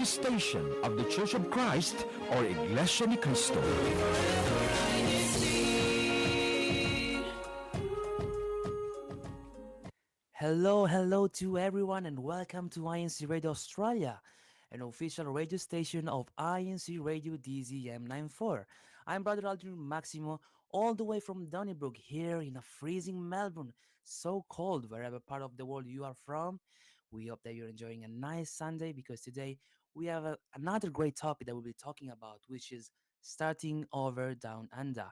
station of the Church of Christ or Iglesia ni Cristo. Hello to everyone, and welcome to INC Radio Australia, an official radio station of INC Radio DZM 94. I'm Brother Aldrin Maximo, all the way from Donnybrook here in a freezing Melbourne. So cold wherever part of the world you are from. We hope that you're enjoying a nice Sunday because today we have another great topic that we'll be talking about, which is starting over down under.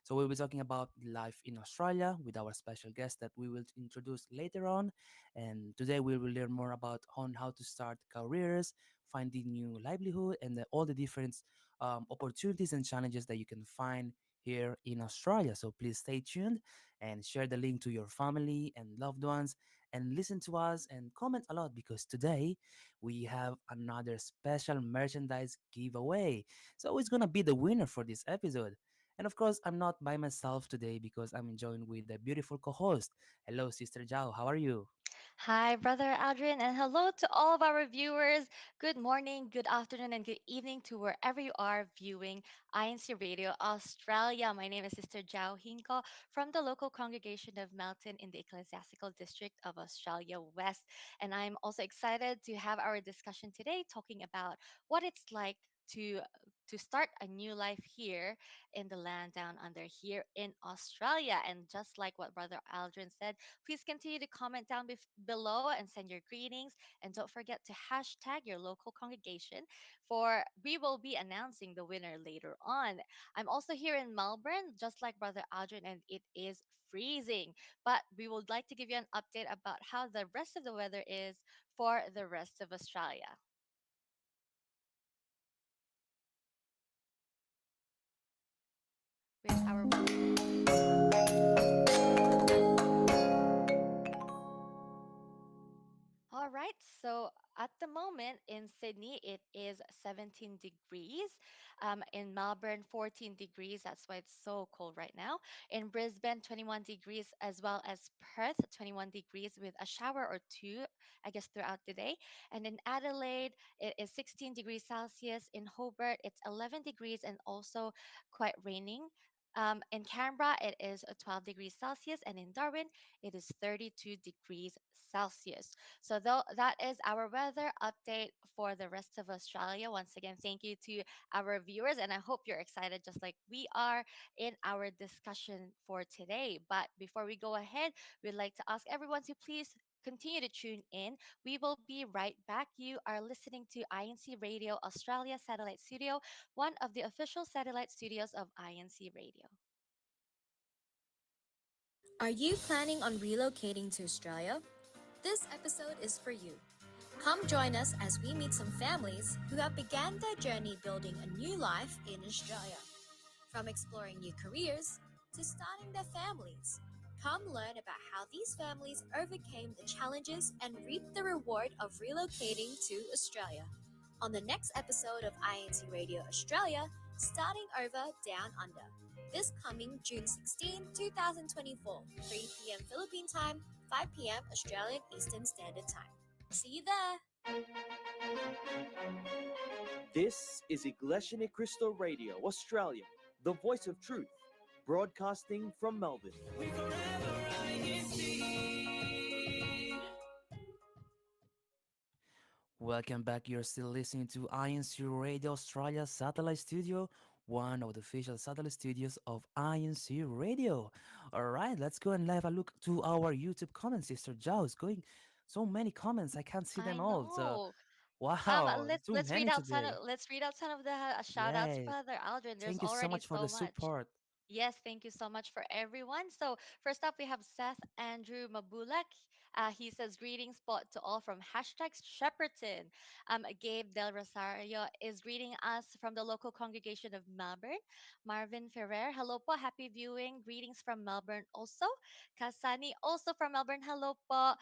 So we'll be talking about life in Australia with our special guest that we will introduce later on. And today we will learn more about on how to start careers, finding new livelihood, and all the different opportunities and challenges that you can find here in Australia. So please stay tuned and share the link to your family and loved ones and listen to us and comment a lot because today we have another special merchandise giveaway. So it's gonna be the winner for this episode. And of course, I'm not by myself today because I'm joined with a beautiful co-host. Hello, Sister Zhao. How are you? Hi, Brother Adrian, and hello to all of our viewers. Good morning, good afternoon, and good evening to wherever you are viewing INC Radio Australia. My name is Sister Jao Hinko from the local congregation of Melton in the Ecclesiastical District of Australia West. And I'm also excited to have our discussion today talking about what it's like to to start a new life here in the land down under here in Australia. And just like what Brother Aldrin said, please continue to comment down below and send your greetings. And don't forget to hashtag your local congregation, for we will be announcing the winner later on. I'm also here in Melbourne, just like Brother Aldrin, and it is freezing. But we would like to give you an update about how the rest of the weather is for the rest of Australia. With our All right, so at the moment in Sydney, it is 17 degrees. In Melbourne, 14 degrees. That's why it's so cold right now. In Brisbane, 21 degrees, as well as Perth, 21 degrees with a shower or two, I guess, throughout the day. And in Adelaide, it is 16 degrees Celsius. In Hobart, it's 11 degrees and also quite raining. In Canberra, it is 12 degrees Celsius, and in Darwin, it is 32 degrees Celsius. So though that is our weather update for the rest of Australia. Once again, thank you to our viewers, and I hope you're excited just like we are in our discussion for today. But before we go ahead, we'd like to ask everyone to please continue to tune in. We will be right back. You are listening to INC Radio Australia Satellite Studio, one of the official satellite studios of INC Radio. Are you planning on relocating to Australia? This episode is for you. Come join us as we meet some families who have began their journey building a new life in Australia. From exploring new careers to starting their families, come learn about how these families overcame the challenges and reaped the reward of relocating to Australia. On the next episode of INC Radio Australia, Starting Over Down Under, this coming June 16, 2024, 3 p.m. Philippine time, 5 p.m. Australian Eastern Standard Time. See you there! This is Iglesia ni Cristo Radio, Australia, the voice of truth, broadcasting from Melbourne. Welcome back. You're still listening to INC Radio Australia Satellite Studio, one of the official satellite studios of INC Radio. All right, let's go and have a look to our YouTube comments. Sister Zhao is going so many comments. I can't see I them all. So, know. wow, Let's too many today. let's read out some of the shout outs, Yay. Brother Aldrin. There's Thank you so already much for so the much. support. Yes, thank you so much for everyone. So first up, we have Seth Andrew Mabulak. He says greetings spot to all from hashtag Shepperton. Gabe Del Rosario is greeting us from the local congregation of Melbourne. Marvin Ferrer, hello po, happy viewing. Greetings from Melbourne also. Kasani, also from Melbourne, hello po.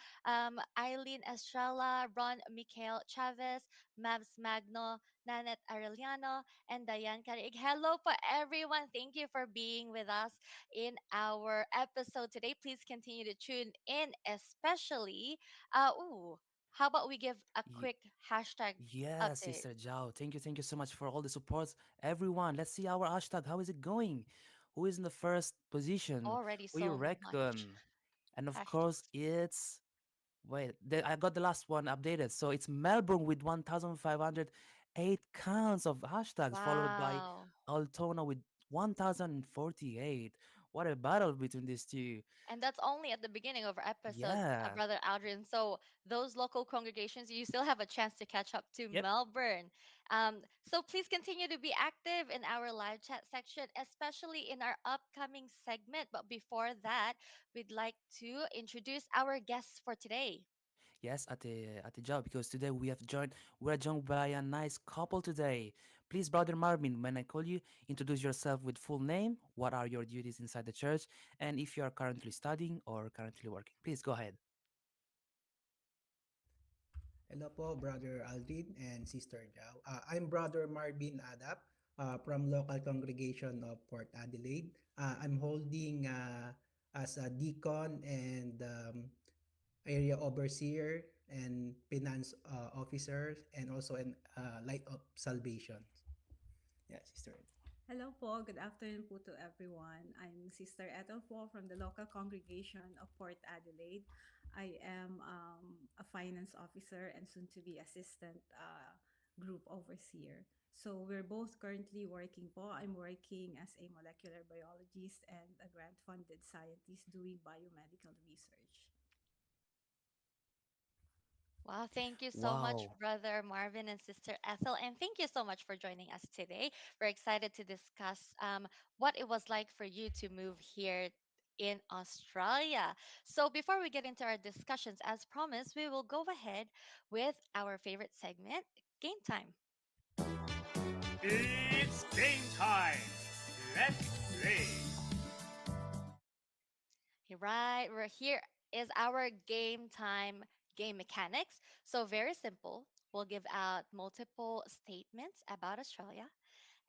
Eileen Estrella, Ron Michael Chavez, Mavs Magno, Nanette Arellano, and Diane Carig. Hello po everyone. Thank you for being with us in our episode today. Please continue to tune in, especially ooh, How about we give a Ye- quick hashtag yes, update? Sister Zhao. Thank you so much for all the supports. Everyone, let's see our hashtag. How is it going? Who is in the first position? Already Who you so much reckon? And of course, hashtags. it's wait, I got the last one updated. So it's Melbourne with 1,508 counts of hashtags, followed by Wow. Altona with 1,048. What a battle between these two. And that's only at the beginning of our episode, Yeah. Brother Adrian. So those local congregations, you still have a chance to catch up to Yep. Melbourne. So please continue to be active in our live chat section, especially in our upcoming segment. But before that, we'd like to introduce our guests for today. Yes, at the job because today we're joined by a nice couple today. Please, Brother Marvin, when I call you, introduce yourself with full name. What are your duties inside the church, and if you are currently studying or currently working, please go ahead. Hello po, Brother Aldrin and Sister Jao. I'm Brother Marvin Adap from local congregation of Port Adelaide. I'm holding as a deacon and area overseer and finance officer and also an light of salvation. Yeah, Sister. Hello po, good afternoon po to everyone. I'm Sister Ethel po from the local congregation of Port Adelaide. I am a finance officer and soon to be assistant group overseer. So we're both currently working po. I'm working as a molecular biologist and a grant funded scientist doing biomedical research. Wow, thank you so much, Wow. Brother Marvin and Sister Ethel. And thank you so much for joining us today. We're excited to discuss what it was like for you to move here in Australia. So, before we get into our discussions, as promised, we will go ahead with our favorite segment, Game Time. It's game time. Let's play. Right, we're here is our game time game mechanics. So, very simple. We'll give out multiple statements about Australia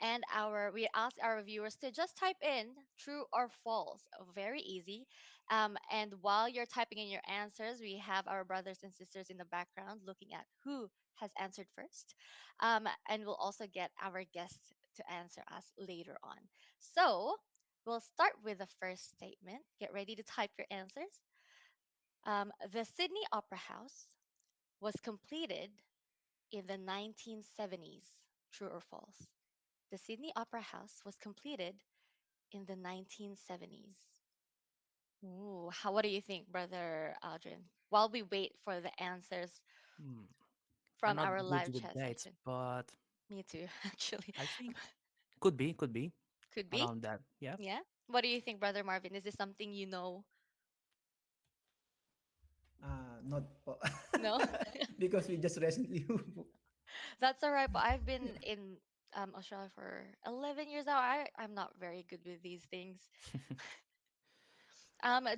and our we ask our viewers to just type in true or false. Very easy. And while you're typing in your answers, we have our brothers and sisters in the background looking at who has answered first. And we'll also get our guests to answer us later on. So we'll start with the first statement. Get ready to type your answers. The Sydney Opera House was completed in the 1970s. True or false? The Sydney Opera House was completed in the 1970s. Ooh, what do you think, Brother Aldrin? While we wait for the answers Hmm. I'm from not our good live with chat dates, section. but Me too, actually. I think could be Could be. around that. Yeah. Yeah. What do you think, Brother Marvin? Is this something you know? Not po. No? Because we just recently That's all right. But I've been in Australia for 11 years now. I'm not very good with these things.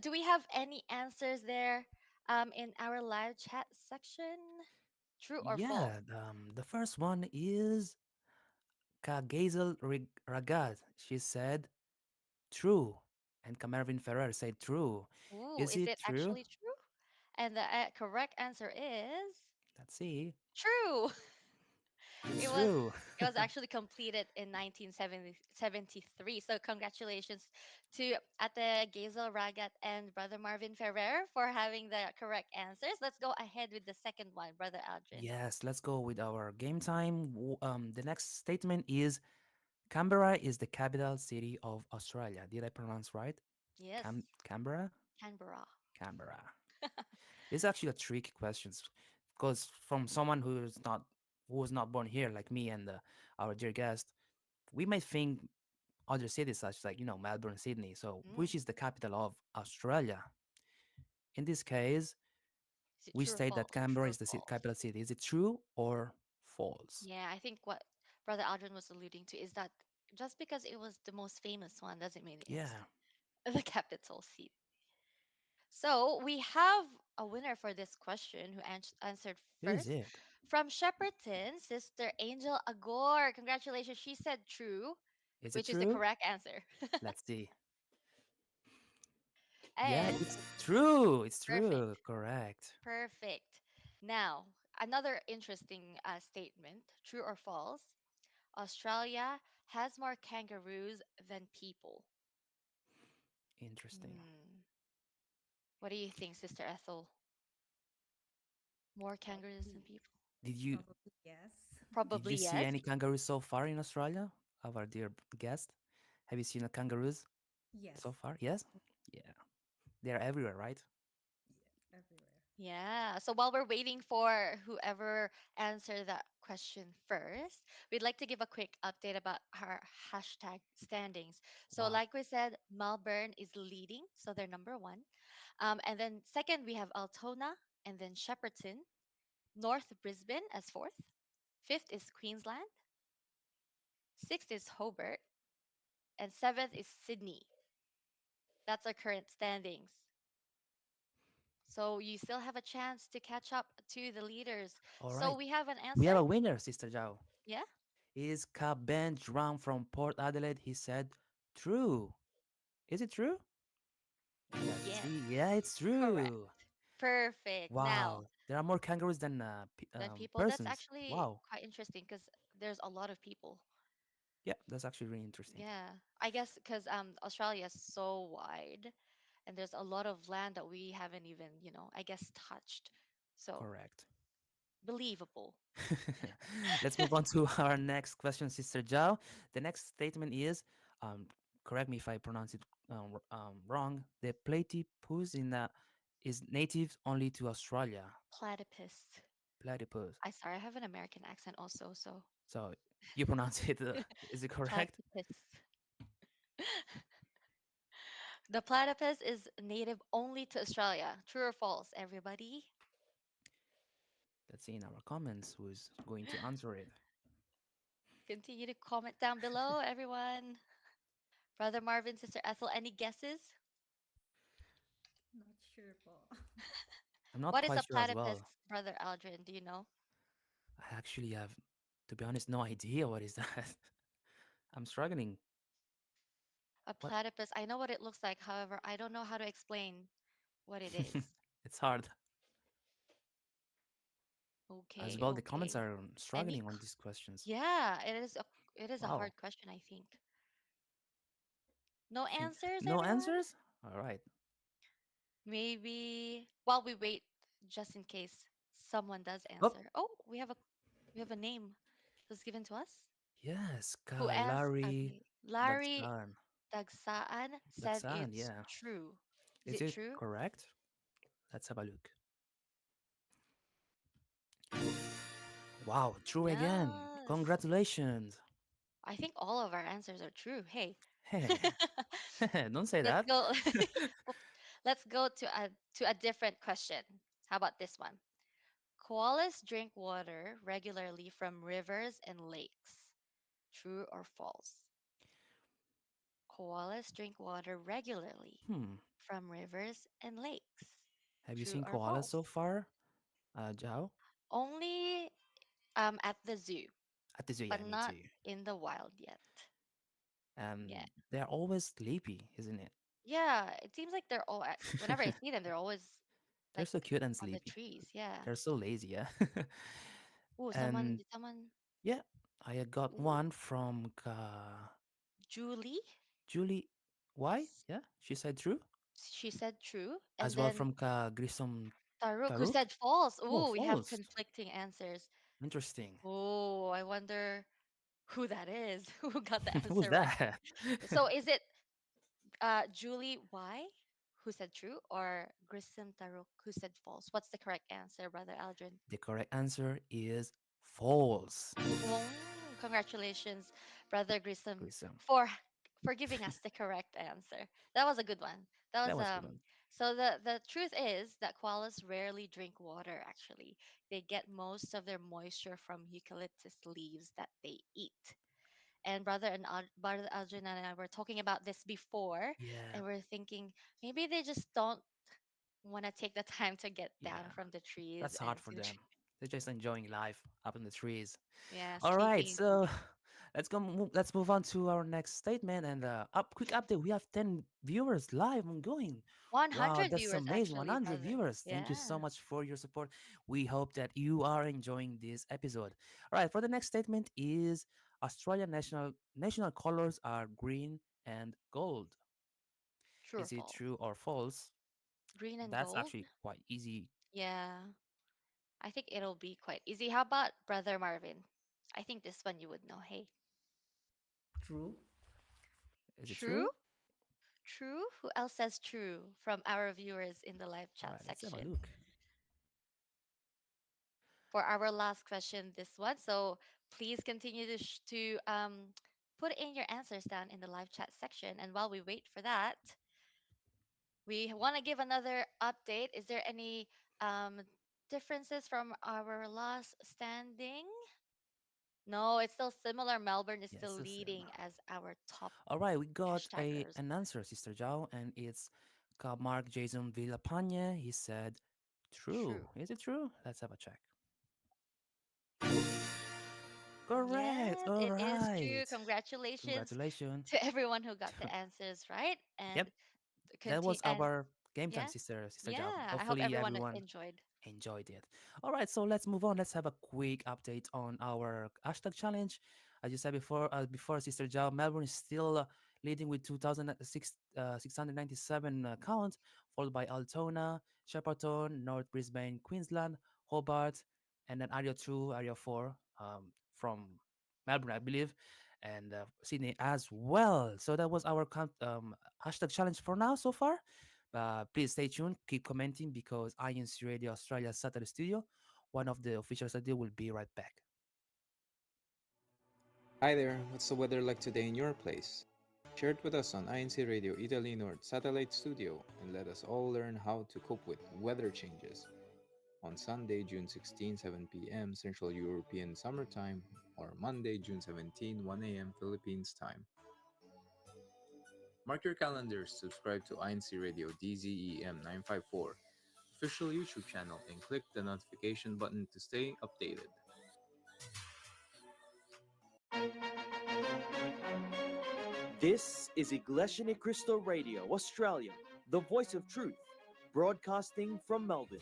Do we have any answers there in our live chat section? True or false? Yeah. The first one is Kagazel Ragaz. She said true, and Camervin Ferrer said true. Ooh, Is is it it true? actually true? And the correct answer is Let's see. true. It It's was true. it was actually completed in 1973. So congratulations to Ate Gazel Ragat and Brother Marvin Ferrer for having the correct answers. Let's go ahead with the second one, Brother Aldrin. Yes, let's go with our game time. The next statement is Canberra is the capital city of Australia. Did I pronounce right? Yes, Canberra? Canberra. Canberra. This is actually a tricky question because from someone who was not born here like me and our dear guest, we might think other cities such like Melbourne, Sydney. So which Mm. is the capital of Australia? In this case, Is it we true or state that false? True Canberra or is the false? capital city. Is it true or false? Yeah, I think what Brother Aldrin was alluding to is that just because it was the most famous one doesn't mean it's Yeah. the capital seat. So we have a winner for this question who answered Who is first it? from Shepperton, Sister Angel Agor. Congratulations. She said true, Is it which is the true? correct answer. Let's see. Yeah, And it's true. It's true. perfect. Correct. Perfect. Now, another interesting statement, true or false? Australia has more kangaroos than people. Interesting. Hmm. What do you think, Sister Ethel? More kangaroos than Probably, people? Did you probably yes. did Probably you see yes. any kangaroos so far in Australia? Our dear guest, have you seen a kangaroos so Yes, far? Yes. Yeah, they're everywhere, right? yeah, everywhere. Yeah. So while we're waiting for whoever answer that question first, we'd like to give a quick update about our hashtag standings. So, Wow. like we said, Melbourne is leading, so they're number one. And then second, we have Altona, and then Shepparton, North Brisbane as fourth. Fifth is Queensland. Sixth is Hobart, and seventh is Sydney. That's our current standings. So you still have a chance to catch up to the leaders. All So right. we have an We answer? have a winner, Sister Zhao. Yeah? Is Benj Ram from Port Adelaide? He said, "True." Is it true? Let's Yes. see. Yeah, it's Correct. true. Perfect. Now, Wow, there are more kangaroos than then people, that's persons. actually Wow. quite interesting because there's a lot of people. Yeah, that's actually really interesting. Yeah. I guess because Australia is so wide and there's a lot of land that we haven't even, I guess touched. So Correct. believable. Let's move on to our next question, Sister Zhao. The next statement is, um, correct me if I pronounce it wrong. The platypus is native only to Australia. Platypus. Platypus. I sorry, I have an American accent also, so So you pronounce it. Is it correct? platypus. The platypus is native only to Australia. True or false, everybody? Let's see in our comments who's going to answer it. Continue to comment down below, everyone. Brother Marvin, Sister Ethel, any guesses? Not sure po. I'm not What is quite a sure as platypus, well. Brother Aldrin? Do you know? I actually have, to be honest, no idea what is that. I'm struggling. A What? platypus, I know what it looks like. However, I don't know how to explain what it is. It's hard as Okay, well. The comments okay. are Any? struggling on these questions. Yeah, it is a Wow. hard question, I think. No answers, No everyone? answers? All right. Maybe while we wait, just in case someone does Oh, answer. Oh, we have a name that's given to us. yes. Who asked? Larry Okay, Larry Dagsaan. Dagsaan said Dagsaan, it's yeah. true. Is Is it it true? correct? Let's have a look. Wow, true again. Yes. Congratulations. I think all of our answers are true. Hey, Hey, don't say let's that. go. Let's go to a different question. How about this one? Koalas drink water regularly from rivers and lakes. True or false? Koalas drink water regularly Hmm. from rivers and lakes. Have you True seen or koalas false? so far, Jao? Only at the zoo, At the zoo, but yeah, me not too. in the wild yet. Yeah. They're always sleepy, isn't it? Yeah, it seems like they're all whenever I see them, they're always They're like so cute and on the sleepy. trees. Yeah. They're so lazy, yeah. Oh, someone And did someone yeah, I got ooh, one from Julie, Julie. Why? s- Yeah, she said true. she said true. And As well then from Grissom Taruk, who Taruk. said false. Oh, Oh, we have false. conflicting answers. Interesting. Oh, I wonder who that is, who got the Who's answer right. that? So is it Julie Y who said true or Grissom Taruk who said false? What's the correct answer, Brother Aldrin? The correct answer is false. Oh, congratulations, Brother Grissom, Grissom. for giving us the correct answer. That was a good one. That That was was good one. so the truth is that koalas rarely drink water actually. They get most of their moisture from eucalyptus leaves that they eat. And Brother Aldrin and I were talking about this before, Yeah, and we're thinking maybe they just don't want to take the time to get down yeah. from the trees That's hard and for do them. They're just enjoying life up in the trees. yeah, All right, sleeping in the so leaves. Let's move on to our next statement and quick update. We have 10 viewers live ongoing. Wow, 100 that's viewers amazing. actually, 100 brother. viewers. Thank you so Yeah. much for your support. We hope that you are enjoying this episode. All right, for the next statement is Australian national colors are green and gold. True or Is it false? true or false? Green and That's gold? actually quite easy. Yeah. I think it'll be quite easy. How about Brother Marvin? I think this one you would know. Hey. True. Is it True? true? True? Who else says true from our viewers in the live All chat right, let's have a section? look. For our last question, this one. So please continue to put in your answers down in the live chat section. And while we wait for that, we want to give another update. Is there any um, differences from our last standing? No, it's still similar. Melbourne is still Yes, the same. leading as our top All right, we got hashtagers. an answer, Sister Zhao, and it's Mark Jason Villapanya. He said, True. true. Is it true? Let's have a check. Correct. Yes, All it is true. right. Congratulations Congratulations. to everyone who got the answers right and Yep, that continue. was And our game time, yeah, Sister Zhao. yeah. I hope Hopefully, everyone everyone enjoyed. enjoyed it. All right, so let's move on. Let's have a quick update on our hashtag challenge. As you said before Sister Zhao, Melbourne is still leading with 697 count, followed by Altona, Shepparton, North Brisbane, Queensland, Hobart, and then Area 2, Area 4 from Melbourne, I believe, and Sydney as well. So that was our hashtag challenge for now so far. Please stay tuned, keep commenting because INC Radio Australia Saturday Studio, one of the official studio, will be right back. Hi there, what's the weather like today in your place? Share it with us on INC Radio Italy North Satellite Studio and let us all learn how to cope with weather changes. On Sunday, June 16, 7 p.m. Central European Summer Time, or Monday, June 17, 1 a.m. Philippines Time. Mark your calendars, subscribe to INC Radio DZEM 954 official YouTube channel and click the notification button to stay updated. This is Iglesia Ni Cristo Radio, Australia, the voice of truth, broadcasting from Melbourne.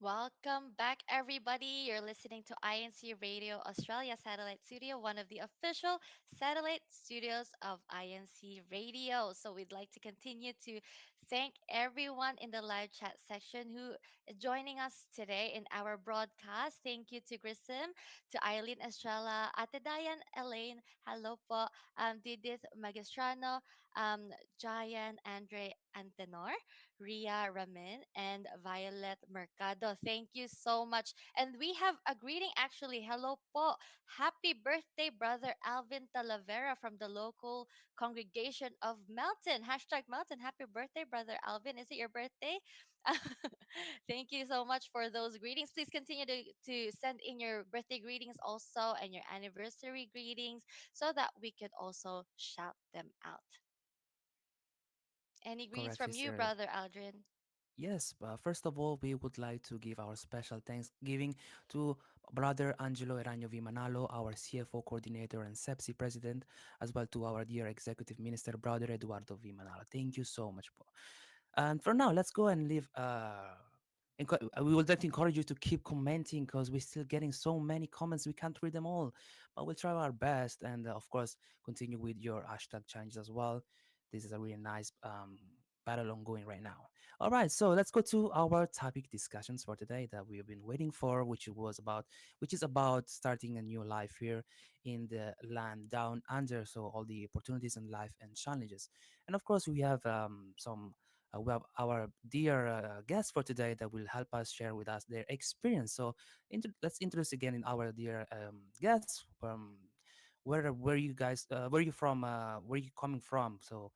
Welcome back, everybody. You're listening to INC Radio Australia Satellite Studio, one of the official satellite studios of INC Radio. So, we'd like to continue to thank everyone in the live chat section who is joining us today in our broadcast. Thank you to Grissim, to Eileen Estrella, Ate Diane Elaine, hello po, Didith Magistrano, Jayan Andre Antenor. Ria Ramin, and Violet Mercado. Thank you so much. And we have a greeting actually. Hello po. Happy birthday, Brother Alvin Talavera from the local congregation of Melton. Hashtag Melton. Happy birthday, Brother Alvin. Is it your birthday? Thank you so much for those greetings. Please continue to send in your birthday greetings also and your anniversary greetings so that we could also shout them out. Any greetings Correct, from you, Sister. Brother Aldrin? Yes, first of all, we would like to give our special thanksgiving to Brother Angelo Eraño Vimanalo, our CFO coordinator and CEBSI president, as well to our dear executive minister, Brother Eduardo Vimanalo. Thank you so much. Po. And for now, let's go and leave. We would like to encourage you to keep commenting because we're still getting so many comments. We can't read them all, but we'll try our best. And of course, continue with your hashtag challenges as well. This is a really nice battle ongoing right now. All right, so let's go to our topic discussions for today that we have been waiting for, which is about starting a new life here in the land down under. So all the opportunities in life and challenges, and of course we have our dear guests for today that will help us share with us their experience. So let's introduce again in our dear guests from where you guys where you from where you coming from. So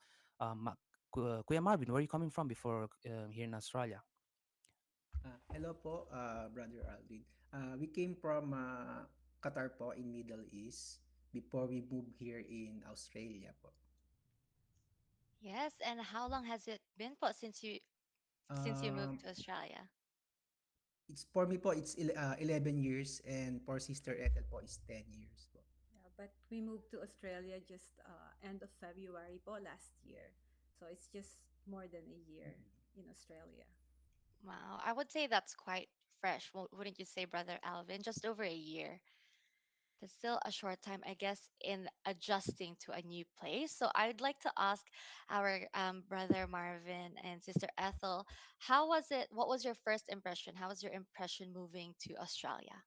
Kuya Marvin, where are you coming from before here in Australia? Hello po, Brother Aldrin. We came from Qatar po in Middle East before we moved here in Australia po. Yes, and how long has it been po since you moved Um, to Australia? It's for me po, it's 11 years, and for Sister Ethel po is 10 years po. Yeah, but we moved to Australia just end of February po last year. So it's just more than a year in Australia. Wow, I would say that's quite fresh, wouldn't you say, Brother Alvin? Just over a year. That's still a short time, I guess, in adjusting to a new place. So I'd like to ask our brother Marvin and sister Ethel, how was it? What was your first impression? How was your impression moving to Australia?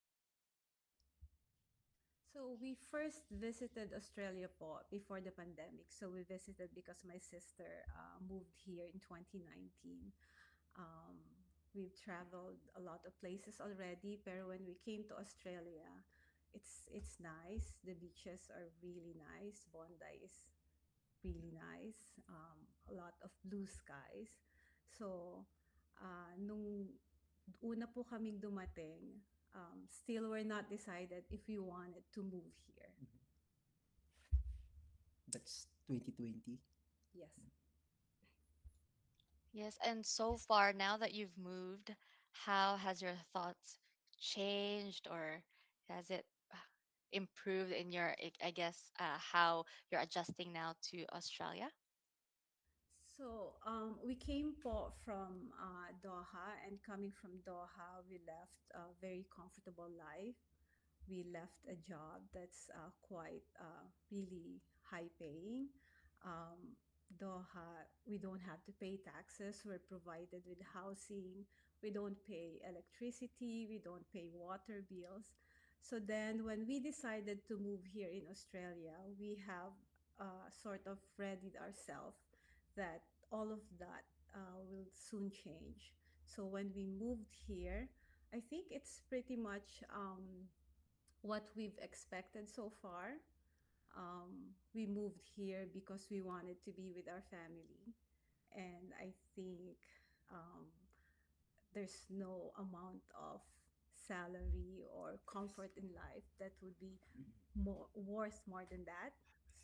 So we first visited Australia po before the pandemic. So we visited because my sister moved here in 2019. Um, we've traveled a lot of places already, but when we came to Australia, it's nice. The beaches are really nice. Bondi is really nice. A lot of blue skies. So, nung una po kaming dumating, still we're not decided if we wanted to move here. That's 2020. Yes. Yes, and so far, now that you've moved, how has your thoughts changed, or has it improved in your, I guess, how you're adjusting now to Australia? So we came po from Doha, and coming from Doha, we left a very comfortable life. We left a job that's quite really high paying. Um, Doha, we don't have to pay taxes. We're provided with housing. We don't pay electricity. We don't pay water bills. So then, when we decided to move here in Australia, we have sort of readied ourselves that all of that will soon change. So when we moved here, I think it's pretty much what we've expected so far. We moved here because we wanted to be with our family. And I think um, there's no amount of salary or comfort in life that would be more worth more than that.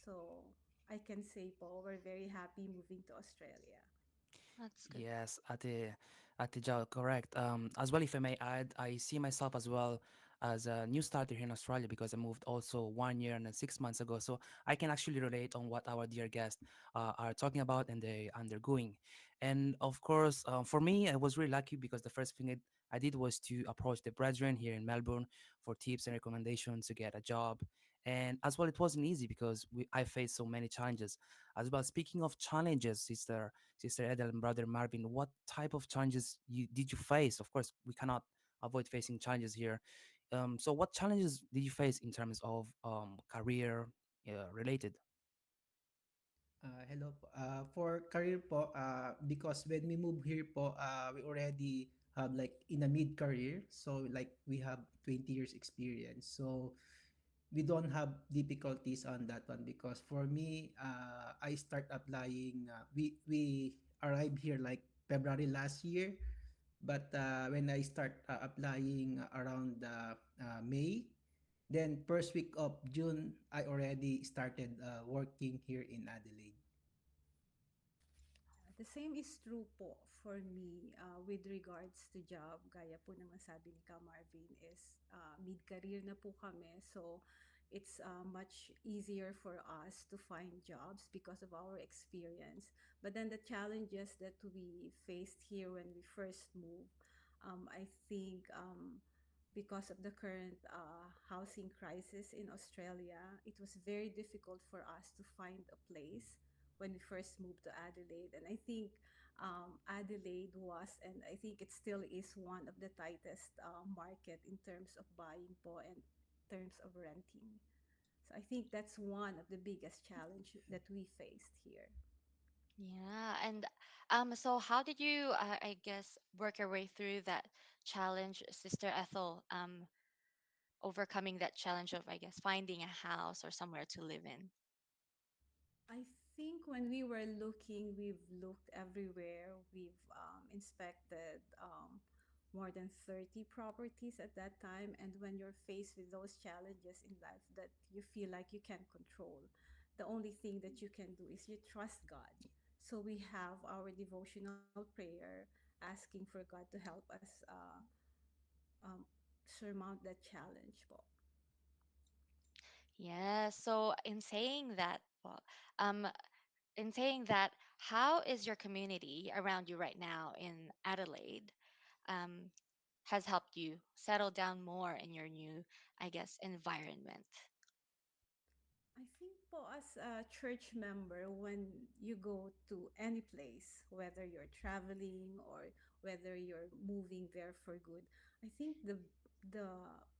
So I can say, Paul, we're very happy moving to Australia. That's good. Yes, Ate Jao, correct. As well, if I may add, I see myself as well as a new starter here in Australia because I moved also 1 year and 6 months ago. So I can actually relate on what our dear guests are talking about and they undergoing. And of course, for me, I was really lucky because the first thing I did was to approach the brethren here in Melbourne for tips and recommendations to get a job. And as well, it wasn't easy because I faced so many challenges. As well, speaking of challenges, Sister Edel and Brother Marvin, what type of challenges did you face? Of course, we cannot avoid facing challenges here. So, what challenges did you face in terms of career related? Hello po. For career po, because when we move here po, we already have like in a mid-career. So like we have 20 years experience. So we don't have difficulties on that one because for me, I start applying. We arrived here like February last year, but when I start applying around May, then first week of June, I already started working here in Adelaide. The same is true po for me with regards to job. Gaya po naman sabi ni Ka Marvin is mid-career na po kami. So it's much easier for us to find jobs because of our experience. But then the challenges that we faced here when we first moved, I think because of the current housing crisis in Australia, it was very difficult for us to find a place when we first moved to Adelaide. And I think Adelaide was, and I think it still is, one of the tightest market in terms of buying po and terms of renting. So I think that's one of the biggest challenge that we faced here. Yeah, and so how did you, I guess, work your way through that challenge, Sister Ethel, overcoming that challenge of, I guess, finding a house or somewhere to live in? I think when we were looking, we've looked everywhere. We've inspected more than 30 properties at that time. And when you're faced with those challenges in life that you feel like you can't control, the only thing that you can do is you trust God. So we have our devotional prayer asking for God to help us um, surmount that challenge po. Yeah. So um, in saying that, how is your community around you right now in Adelaide, um, has helped you settle down more in your new, I guess, environment? I think po as a church member, when you go to any place, whether you're traveling or whether you're moving there for good, I think the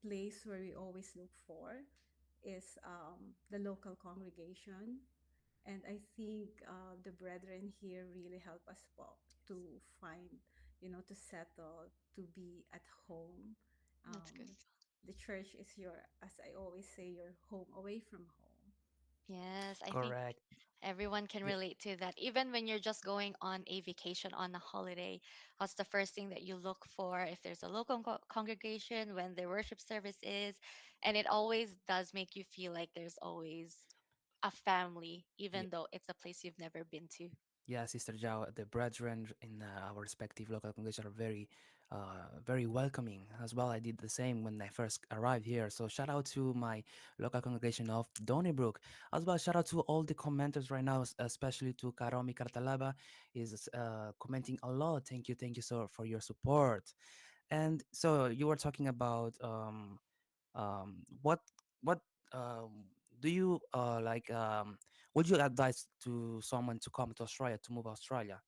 place where we always look for is the local congregation. And I think the brethren here really help us po to find, to settle, to be at home. That's good. The church is your, as I always say, your home away from home. Yes, I think Correct. everyone can Yeah. relate to that. Even when you're just going on a vacation on a holiday, what's the first thing that you look for? If there's a local congregation, when their worship service is, and it always does make you feel like there's always a family, even though it's a place you've never been to. Yeah, Sister Zhao, the brethren in our respective local congregations are very welcoming as well. I did the same when I first arrived here. So shout out to my local congregation of Donnybrook. As well, shout out to all the commenters right now, especially to Karomi Kartalaba, is commenting a lot. Thank you, sir, for your support. And so you were talking about what do you would you advise to someone to come to Australia, to move Australia?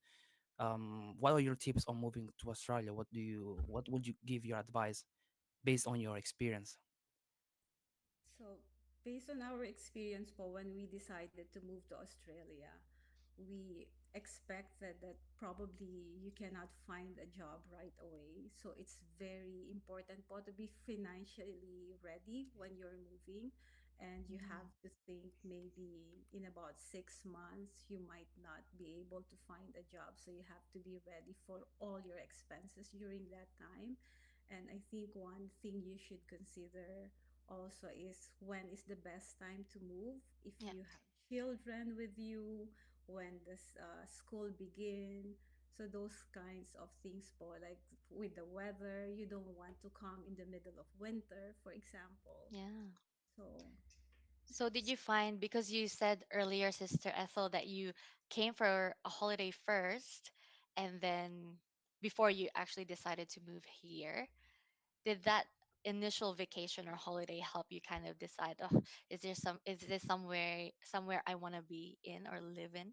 What are your tips on moving to Australia? What would you give your advice based on your experience? So, based on our experience po, when we decided to move to Australia, we expected that probably you cannot find a job right away. So, it's very important po to be financially ready when you're moving. And you have Mm, to think maybe in about 6 months, you might not be able to find a job. So, you have to be ready for all your expenses during that time. And I think one thing you should consider also is when is the best time to move if yeah, you have children with you, when the school begin. So those kinds of things po, like with the weather, you don't want to come in the middle of winter, for example. yeah. So So did you find, because you said earlier, Sister Ethel, that you came for a holiday first, and then before you actually decided to move here, did that initial vacation or holiday help you kind of decide, oh, is this somewhere I want to be in or live in?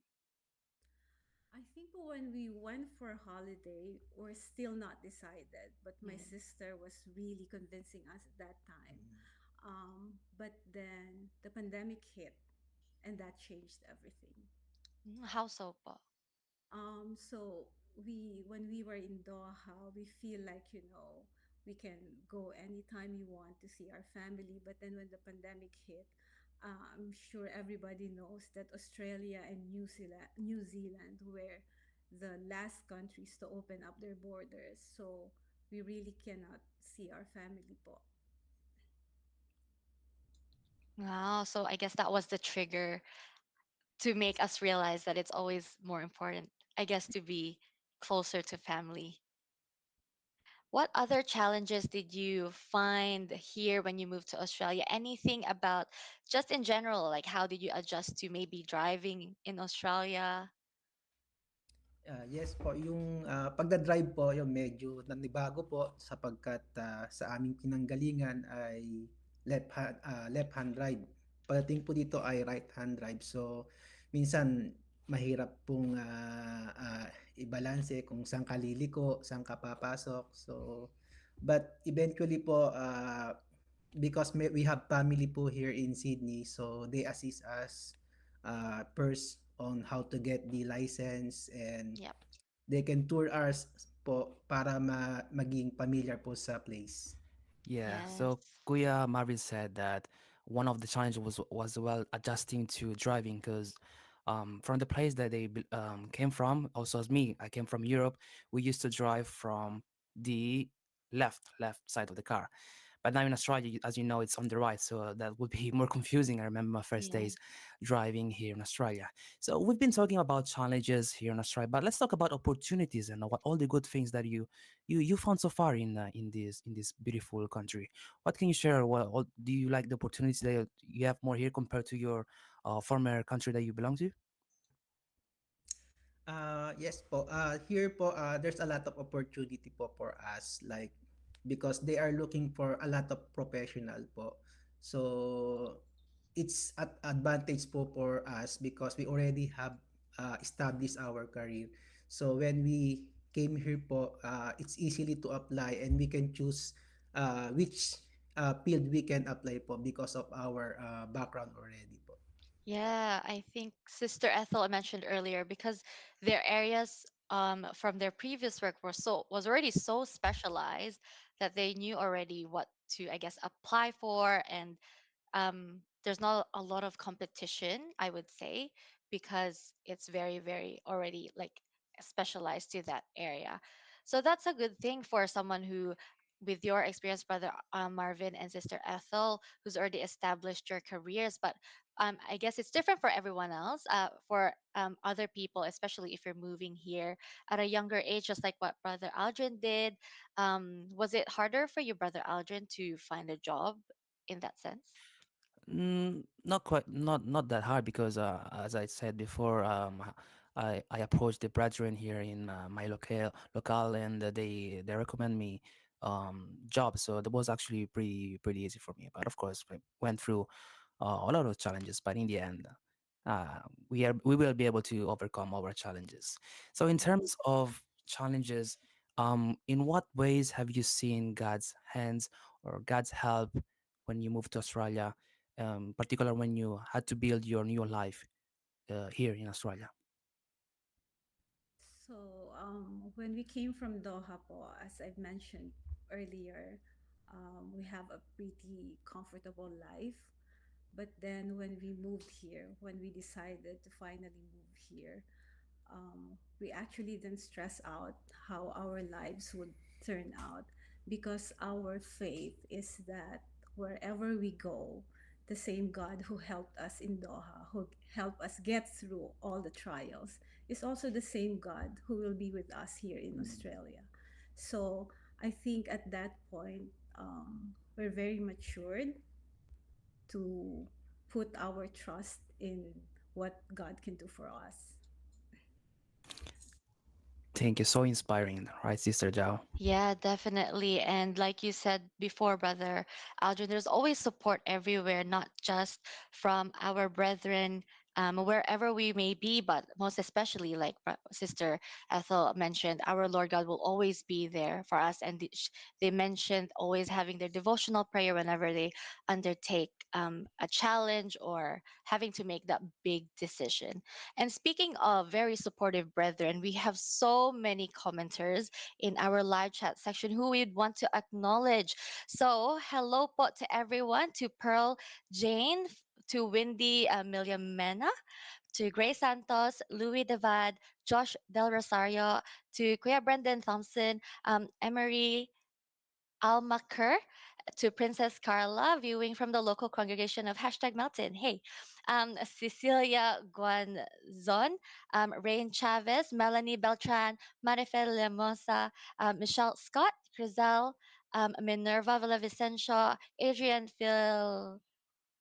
I think when we went for a holiday, we're still not decided, but my Mm. sister was really convincing us at that time. But then the pandemic hit, and that changed everything. How so po? So when we were in Doha, we feel like, we can go anytime we want to see our family. But then when the pandemic hit, I'm sure everybody knows that Australia and New Zealand were the last countries to open up their borders. So we really cannot see our family po. Wow, so I guess that was the trigger to make us realize that it's always more important, I guess, to be closer to family. What other challenges did you find here when you moved to Australia? Anything about, just in general, like how did you adjust to maybe driving in Australia? Yes po, yung pagda-drive po, yung medyo nanibago po sapagkat sa aming pinanggalingan ay left-hand drive. Pagdating po dito ay right-hand drive. So, minsan mahirap pong ibalanse kung saan ka liliko, saan ka papasok. So, but eventually po, because we have family po here in Sydney, so they assist us first on how to get the license, and Yep. they can tour us po para maging familiar po sa place. Yeah, so Yes. Kuya Marvin said that one of the challenges was well adjusting to driving because from the place that they came from, also as me, I came from Europe. We used to drive from the left side of the car, But now in Australia, as you know, it's on the right, so that would be more confusing. I remember my first Yeah. days driving here in Australia. So we've been talking about challenges here in Australia, but let's talk about opportunities and what all the good things that you found so far in this beautiful country. What can you share? What do you like the opportunities that you have more here compared to your former country that you belong to? Yes po. Here po, there's a lot of opportunity po for us, like because they are looking for a lot of professional po. So it's at advantage po for us because we already have established our career. So when we came here po, it's easily to apply and we can choose which field we can apply po because of our background already po. Yeah, I think Sister Ethel mentioned earlier because their areas from their previous work was already so specialized that they knew already what to, I guess, apply for, and there's not a lot of competition, I would say, because it's very, very already like specialized to that area. So that's a good thing for someone who, with your experience, Brother Marvin and Sister Ethel, who's already established your careers. But I guess it's different for everyone else. For other people, especially if you're moving here at a younger age, just like what Brother Aldrin did, was it harder for you, Brother Aldrin, to find a job in that sense? Not quite, not that hard because as I said before, I approached the brethren here in my local, and they recommend me jobs. So that was actually pretty easy for me. But of course, I went through a lot of challenges, but in the end, we will be able to overcome our challenges. So in Yeah. terms of challenges, in what ways have you seen God's hands or God's help when you moved to Australia, particular when you had to build your new life here in Australia? So, when we came from Doha po, as I've mentioned earlier, we have a pretty comfortable life. But then when we moved here, when we decided to finally move here, we actually didn't stress out how our lives would turn out because our faith is that wherever we go, the same God who helped us in Doha, who helped us get through all the trials, is also the same God who will be with us here in Australia. So I think at that point, we're very matured to put our trust in what God can do for us. Thank you. So inspiring, right, Sister Jao? Yeah, definitely. And like you said before, Brother Aldrin, there's always support everywhere, not just from our brethren, wherever we may be, but most especially, like Sister Ethel mentioned, our Lord God will always be there for us. And they mentioned always having their devotional prayer whenever they undertake a challenge or having to make that big decision. And speaking of very supportive brethren, we have so many commenters in our live chat section who we'd want to acknowledge. So, hello po to everyone, to Pearl Jane, to Windy Mena, to Grace Santos, Louis Devad, Josh Del Rosario, to Kuya Brendan Thompson, Emery Almaker, to Princess Carla, viewing from the local congregation of Hashtag Mountain. Hey, Cecilia Guanzon, Rain Chavez, Melanie Beltran, Marifel Lemosa, Michelle Scott, Crizel, Minerva Villavicencio, Adrian Phil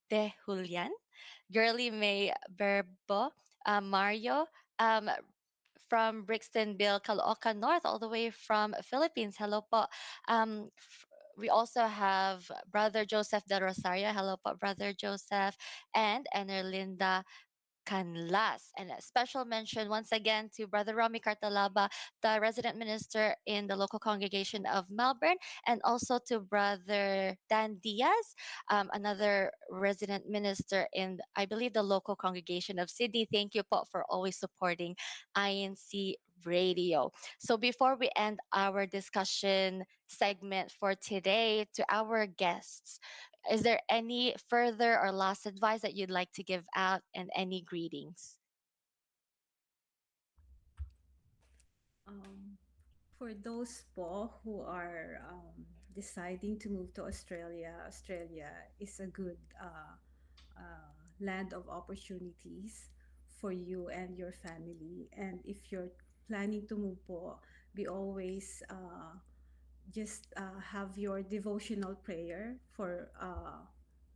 de Julian, Girly May Verbo, Mario, um, from Brixton, Bill, Caloocan North, all the way from Philippines. Hello po. We also have Brother Joseph de Rosario. Hello po, Brother Joseph. And Enerlinda Canlas. And a special mention once again to Brother Romy Cartalaba, the resident minister in the local congregation of Melbourne, and also to Brother Dan Diaz, another resident minister in, I believe, the local congregation of Sydney. Thank you po for always supporting INC Radio. So before we end our discussion segment for today, to our guests, is there any further or last advice that you'd like to give out and any greetings? Um, for those po who are deciding to move to Australia. Australia is a good land of opportunities for you and your family. And if you're planning to move po, be always just have your devotional prayer for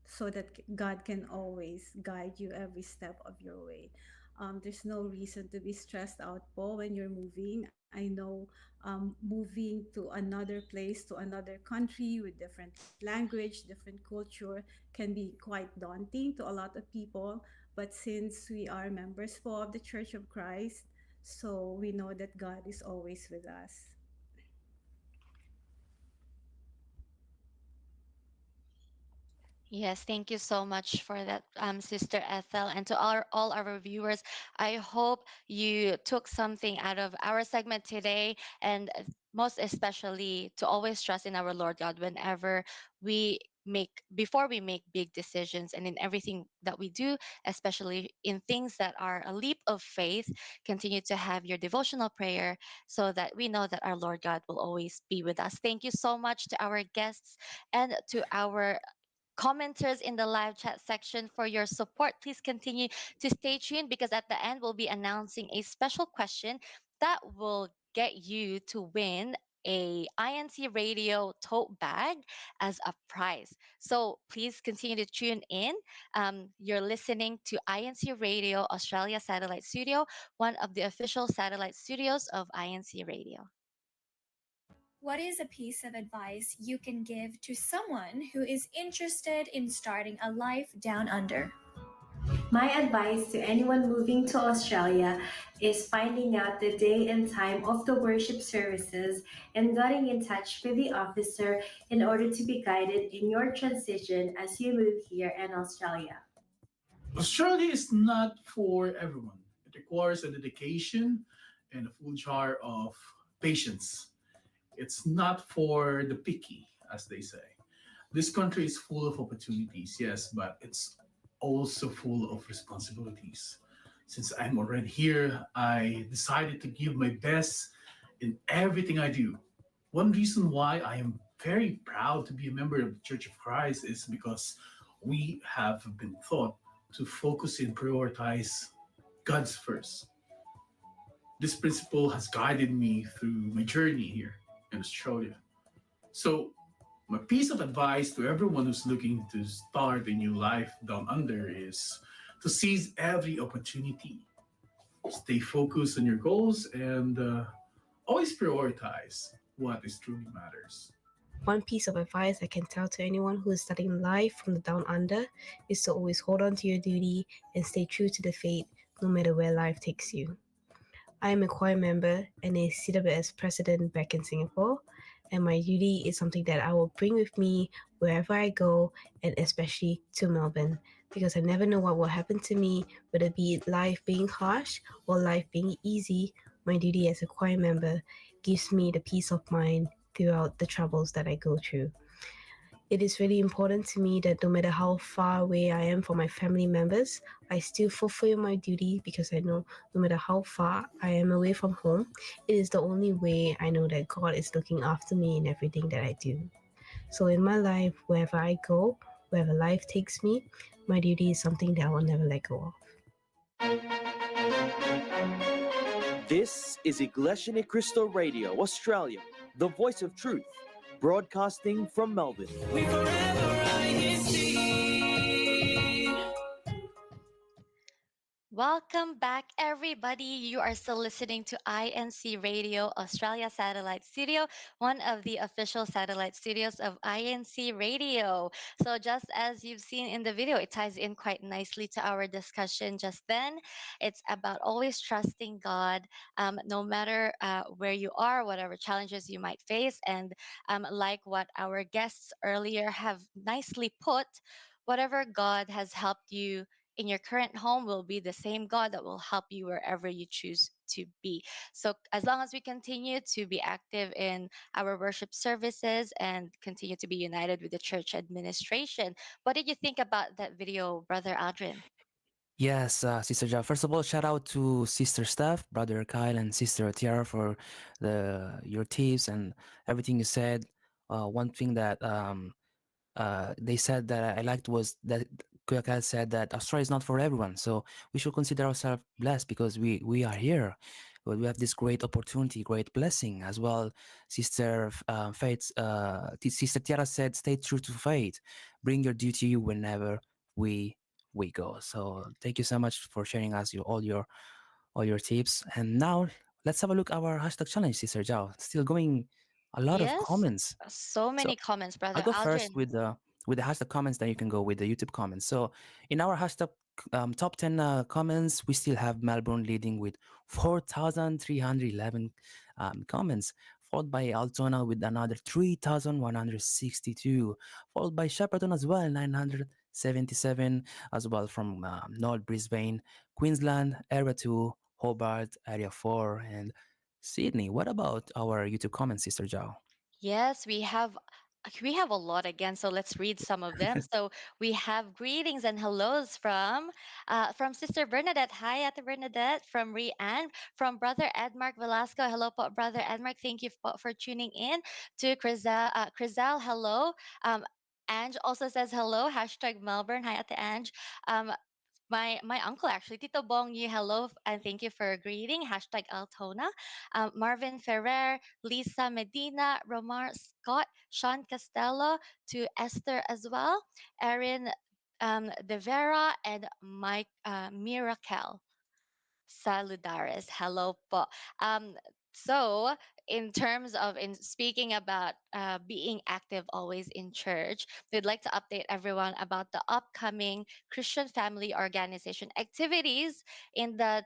so that God can always guide you every step of your way. There's no reason to be stressed out po when you're moving. I know moving to another place, to another country with different language, different culture can be quite daunting to a lot of people. But since we are members po of the Church of Christ, so we know that God is always with us. Yes, thank you so much for that, Sister Ethel. And to all our viewers, I hope you took something out of our segment today, and most especially to always trust in our Lord God whenever before we make big decisions, and in everything that we do, especially in things that are a leap of faith. Continue to have your devotional prayer so that we know that our Lord God will always be with us. Thank you so much to our guests and to our commenters in the live chat section for your support. Please continue to stay tuned because at the end we'll be announcing a special question that will get you to win a INC radio tote bag as a prize. So please continue to tune in. You're listening to INC Radio Australia Satellite Studio, one of the official satellite studios of INC Radio. What is a piece of advice you can give to someone who is interested in starting a life down under? My advice to anyone moving to Australia is finding out the day and time of the worship services and getting in touch with the officer in order to be guided in your transition as you move here in Australia. Australia is not for everyone. It requires a dedication and a full jar of patience. It's not for the picky, as they say. This country is full of opportunities, yes, but it's also full of responsibilities. Since I'm already here, I decided to give my best in everything I do. One reason why I am very proud to be a member of the Church of Christ is because we have been taught to focus and prioritize God's first. This principle has guided me through my journey here in Australia. So, my piece of advice to everyone who's looking to start a new life down under is to seize every opportunity, stay focused on your goals, and always prioritize what is truly matters. One piece of advice I can tell to anyone who is studying life from the down under is to always hold on to your duty and stay true to the faith no matter where life takes you. I am a choir member and a CWS president back in Singapore, and my duty is something that I will bring with me wherever I go, and especially to Melbourne, because I never know what will happen to me, whether it be life being harsh or life being easy. My duty as a choir member gives me the peace of mind throughout the troubles that I go through. It is really important to me that no matter how far away I am from my family members, I still fulfill my duty because I know no matter how far I am away from home, it is the only way I know that God is looking after me in everything that I do. So in my life, wherever I go, wherever life takes me, my duty is something that I will never let go of. This is Iglesia Ni Cristo Radio, Australia, the voice of truth, broadcasting from Melbourne. Welcome back, everybody. You are still listening to INC Radio Australia Satellite Studio, one of the official satellite studios of INC Radio. So, just as you've seen in the video, it ties in quite nicely to our discussion just then. It's about always trusting God, no matter where you are, whatever challenges you might face. And like what our guests earlier have nicely put, whatever God has helped you in your current home will be the same God that will help you wherever you choose to be. So, as long as we continue to be active in our worship services and continue to be united with the church administration, what did you think about that video, Brother Aldrin? Yes, Sister Ja. First of all, shout out to Sister Steph, Brother Kyle, and Sister Tiara for your tips and everything you said one thing that they said that I liked was that Kuyaka said that Australia is not for everyone. So we should consider ourselves blessed because we are here. We have this great opportunity, great blessing as well. Sister Tiara said, "Stay true to faith. Bring your duty whenever we we go." So thank you so much for sharing us all your tips. And now let's have a look at our hashtag challenge, Sister Zhao. Still going, a lot of Yes, comments. so So many comments, I'll Brother go first Aldrin. with the hashtag comments. Then you can go with the YouTube comments. So in our hashtag top 10 comments, we still have Melbourne leading with 4,311 comments, followed by Altona with another 3,162, followed by Shepparton as well, 977 as well from North Brisbane, Queensland, Area 2, Hobart, Area 4, and Sydney. What about our YouTube comments, Sister Zhao? Yes, we have a lot again, so let's read some of them. So we have greetings and hellos from Sister Bernadette. Hi, Ate Bernadette. From Rianne. From Brother Edmark Velasco. Hello, po, Brother Edmark. Thank you for tuning in. To Crizal, hello. Um, Ange also says hello. Hashtag Melbourne. Hi, Ate Ange. Um, my uncle actually, Tito Bong, you hello and thank you for greeting. Hashtag Altona. Marvin Ferrer, Lisa Medina, Romar Scott, Sean Costello, to Esther as well, Erin De Vera, and Mike Miracle. Saludares. Hello po. So, in terms of in speaking about being active always in church, we'd like to update everyone about the upcoming Christian Family Organization activities in the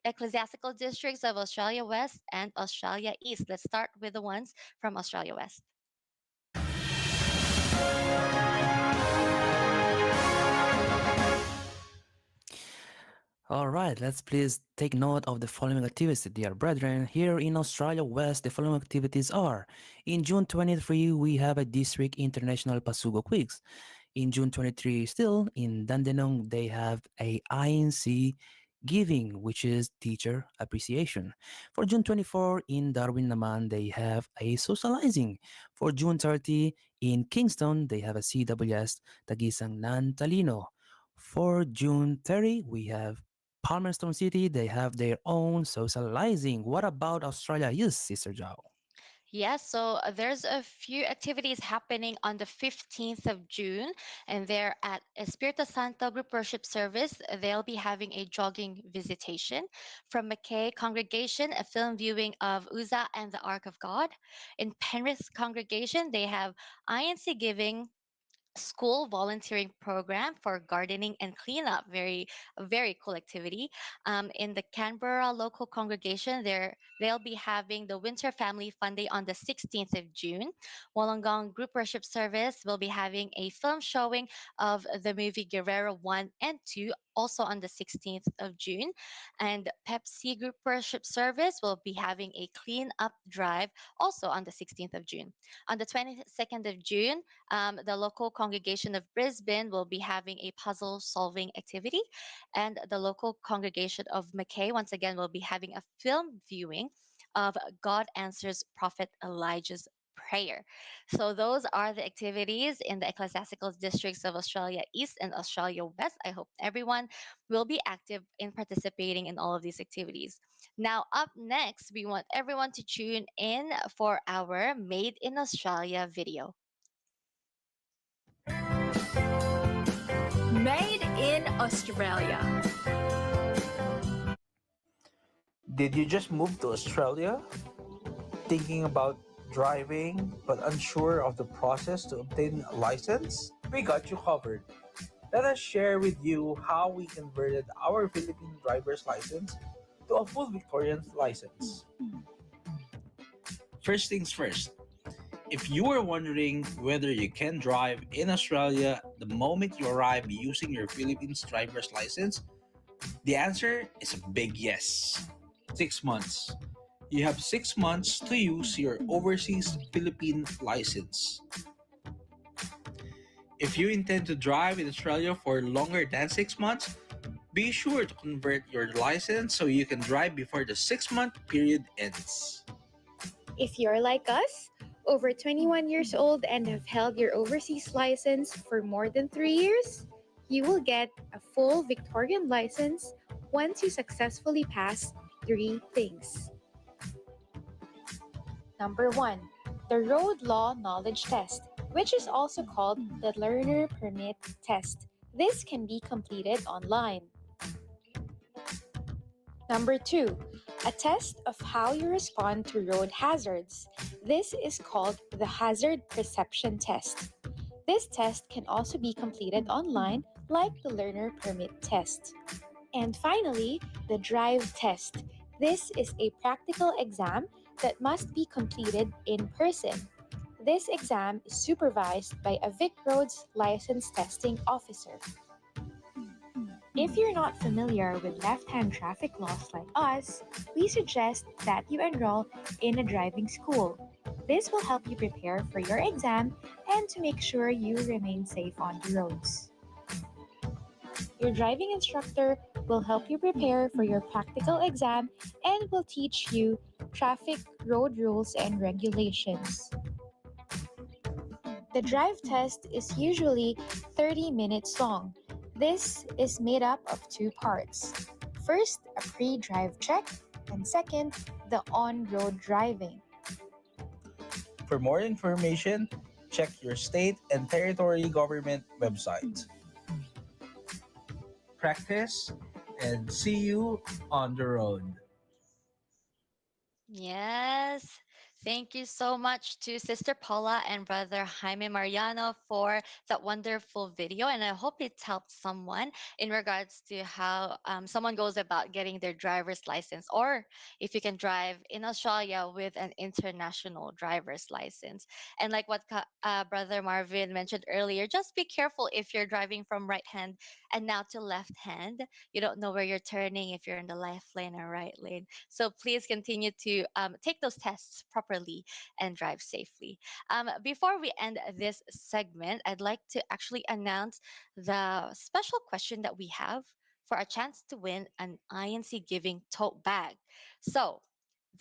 ecclesiastical districts of Australia West and Australia East. Let's start with the ones from Australia West. All right, let's please take note of the following activities, dear brethren. Here in Australia West, the following activities are: in June 23, we have a District International Pasugo Quiz. In June 23, still in Dandenong, they have a INC Giving, which is Teacher Appreciation. For June 24, in Darwin naman, they have a Socializing. For June 30, in Kingston, they have a CWS Tagisang Nan Talino. For June 30, we have Palmerston City, they have their own Socializing. What about Australia? Yes, Sister Zhao. Yes, so there's a few activities happening on the 15th of June, and they're at Espiritu Santo Group Worship Service. They'll be having a jogging visitation. From McKay Congregation, a film viewing of Uzzah and the Ark of God. In Penrith Congregation, they have INC Giving, school volunteering program for gardening and cleanup. Very cool activity. In the Canberra local congregation, they'll be having the Winter Family Fun Day on the 16th of June. Wollongong Group Worship Service will be having a film showing of the movie Guerrero 1 and 2, also on the 16th of June. And Pepsi Group Worship Service will be having a clean up drive also on the 16th of June. On the 22nd of June, the local congregation of Brisbane will be having a puzzle solving activity, and the local congregation of Mackay once again will be having a film viewing of God Answers Prophet Elijah's Prayer. So those are the activities in the ecclesiastical districts of Australia East and Australia West. I hope everyone will be active in participating in all of these activities. Now, up next, we want everyone to tune in for our Made in Australia video. Made in Australia. Did you just move to Australia? Thinking about driving but unsure of the process to obtain a license? We got you covered. Let us share with you how we converted our Philippine driver's license to a full Victorian license. First things first, if you are wondering whether you can drive in Australia the moment you arrive using your Philippines driver's license, the answer is a big yes. 6 months. You have 6 months to use your overseas Philippine license. If you intend to drive in Australia for longer than 6 months, be sure to convert your license so you can drive before the 6-month period ends. If you're like us, Over 21 years old and have held your overseas license for more than 3 years? You will get a full Victorian license once you successfully pass three things. Number 1. The Road Law Knowledge Test, which is also called the Learner Permit Test. This can be completed online. Number 2. A test of how you respond to road hazards. This is called the Hazard Perception Test. This test can also be completed online like the Learner Permit Test. And finally, the Drive Test. This is a practical exam that must be completed in person. This exam is supervised by a Vic Roads license testing officer. If you're not familiar with left-hand traffic laws like us, we suggest that you enroll in a driving school. This will help you prepare for your exam and to make sure you remain safe on the roads. Your driving instructor will help you prepare for your practical exam and will teach you traffic, road rules, and regulations. The drive test is usually 30 minutes long. This is made up of two parts. First, a pre-drive check, and second, the on-road driving. For more information, check your state and territory government website. Practice and see you on the road. Yes. Thank you so much to Sister Paula and Brother Jaime Mariano for that wonderful video. And I hope it helped someone in regards to how someone goes about getting their driver's license, or if you can drive in Australia with an international driver's license. And like what Brother Marvin mentioned earlier, just be careful if you're driving from right hand and now to left hand. You don't know where you're turning, if you're in the left lane or right lane. So please continue to take those tests properly and drive safely. Before we end this segment, I'd like to actually announce the special question that we have for a chance to win an INC Giving tote bag. So,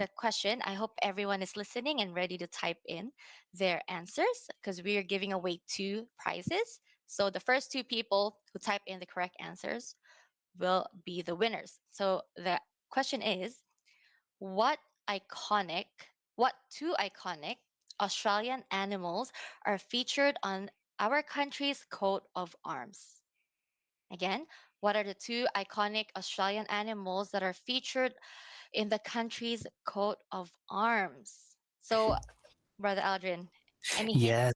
the question, I hope everyone is listening and ready to type in their answers because we are giving away two prizes. So, the first two people who type in the correct answers will be the winners. So, the question is, what iconic, what two iconic Australian animals are featured on our country's coat of arms? Again, what are the two iconic Australian animals that are featured in the country's coat of arms? So, Brother Aldrin, any hint? Yes.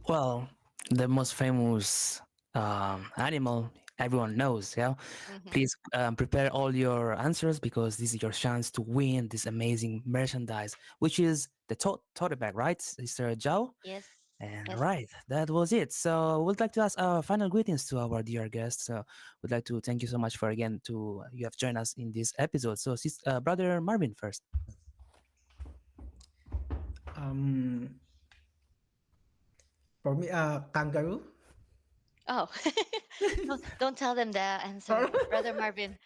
Well, the most famous animal everyone knows. Yeah. Mm-hmm. Please prepare all your answers because this is your chance to win this amazing merchandise, which is the tote bag, right, Sister Zhao? Yes. And Yes. right, that was it. So we'd like to ask our final greetings to our dear guests. So we'd like to thank you so much for again to you have joined us in this episode. So, Brother Marvin first. Um, for me, kangaroo. Oh, don't tell them the answer, Brother Marvin.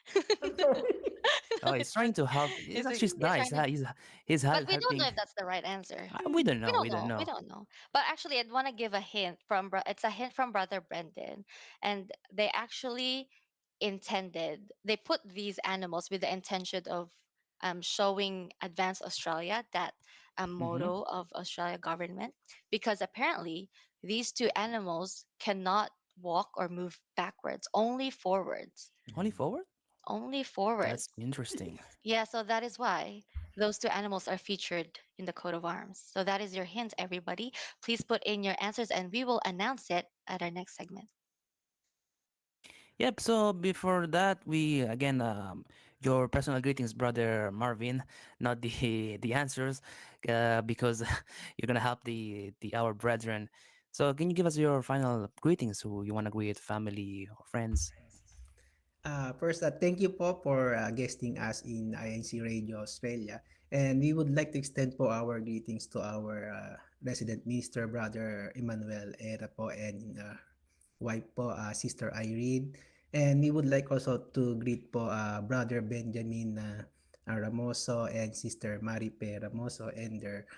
Oh, he's trying to help. It's actually He's nice. trying to, He's but we don't know helping. if that's the right answer. We don't We know. don't We don't know. We know. don't know. But actually, I'd want to give a hint from it's a hint from Brother Brendan, and they actually intended they put these animals with the intention of showing Advance Australia, that Mm-hmm. motto of Australia government, because apparently these two animals cannot walk or move backwards, only forwards, Only forward? only That's forwards. interesting. Yeah, so that is why those two animals are featured in the coat of arms. So that is your hint, everybody. Please put in your answers and we will announce it at our next segment. Yep. So before that, we again your personal greetings, Brother Marvin, not the the answers, because you're gonna help the our brethren. So can you give us your final greetings? Who you wanna greet, family or friends? First, thank you po for guesting us in INC Radio Australia. And we would like to extend po our greetings to our resident minister, Brother Emmanuel Era po, and wife po, Sister Irene. And we would like also to greet po Brother Benjamin Ramoso and Sister Maripe Ramoso and their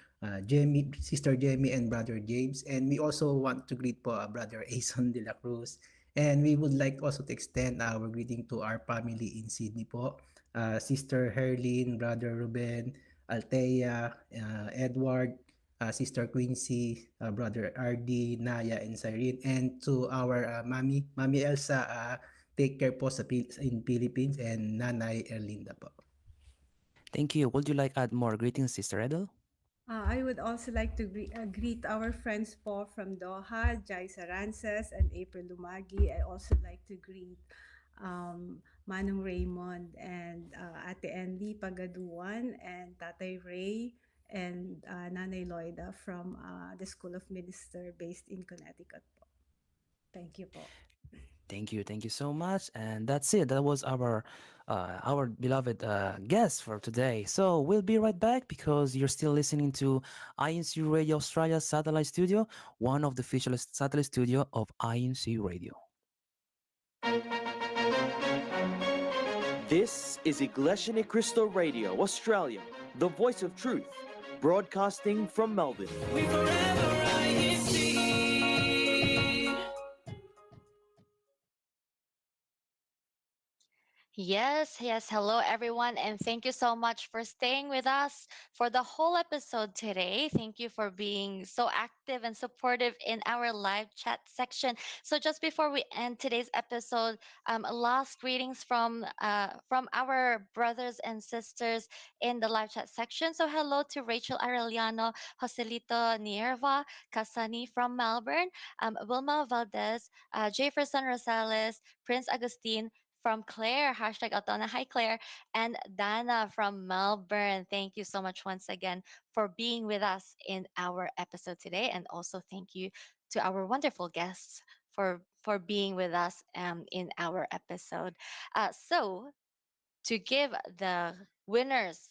Jamie, Sister Jamie and Brother James. And we also want to greet po Brother Ason de la Cruz. And we would like also to extend our greeting to our family in Sydney po. Sister Herlin, Brother Ruben, Althea, Edward, Sister Quincy, Brother RD, Naya, and Cyrene. And to our Mami Elsa, take care po in Philippines, and Nanay Erlinda po. Thank you. Would you like add more greetings, Sister Edel? I would also like to greet our friends po from Doha, Jai Sarances and April Lumagi. I also like to greet Manong Raymond and Ate Andy Pagaduan and Tatay Ray and Nanay Loida from the School of Minister based in Connecticut po. Thank you po. Thank you so much. And that's it. That was our beloved guest for today. So we'll be right back because you're still listening to INC Radio Australia Satellite Studio, one of the official satellite studio of INC Radio. This is Iglesia Ni Cristo Radio, Australia, the voice of truth, broadcasting from Melbourne. Yes, yes. Hello, everyone. And thank you so much for staying with us for the whole episode today. Thank you for being so active and supportive in our live chat section. So, just before we end today's episode, last greetings from our brothers and sisters in the live chat section. So, hello to Rachel Arellano, Joselito Nierva, Kasani from Melbourne, Wilma Valdez, Jefferson Rosales, Prince Agustin, from Claire, hashtag Altona. Hi, Claire. And Dana from Melbourne. Thank you so much once again for being with us in our episode today. And also thank you to our wonderful guests for being with us in our episode. So to give the winners